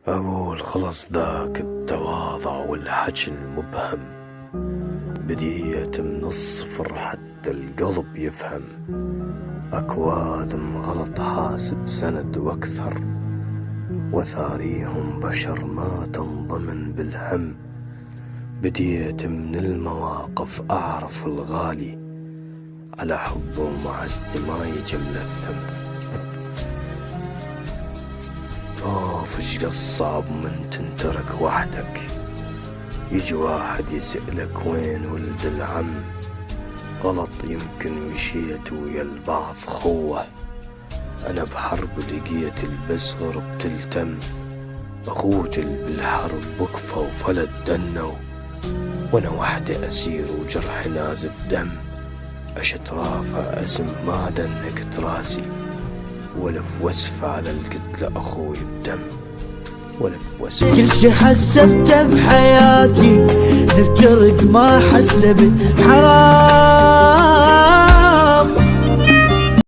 أقول خلص ذاك التواضع والحكي المبهم، بديت من الصفر حتى القلب يفهم. أكواد غلط حاسب سند وأكثر، وثاريهم بشر ما تنضمن بالهم. بديت من المواقف أعرف الغالي، على حبه مع ما يجي ملثم. ايش الصعب من تنترك وحدك، يجي واحد يسألك وين ولد العم. غلط يمكن مشيت ويا البعض خوه، انا بحرب لقيت البسغر بتلتم. اقوتل بالحرب وقفة وفلت دنو، وانا وحدي اسير وجرح نازف دم. اشت رافع اسم ما دنكت راسي، ولف وسف على القتل اخوي بدم. ولف وسف كل شي حسبته بحياتي، نفجرك ما حسبت حرام.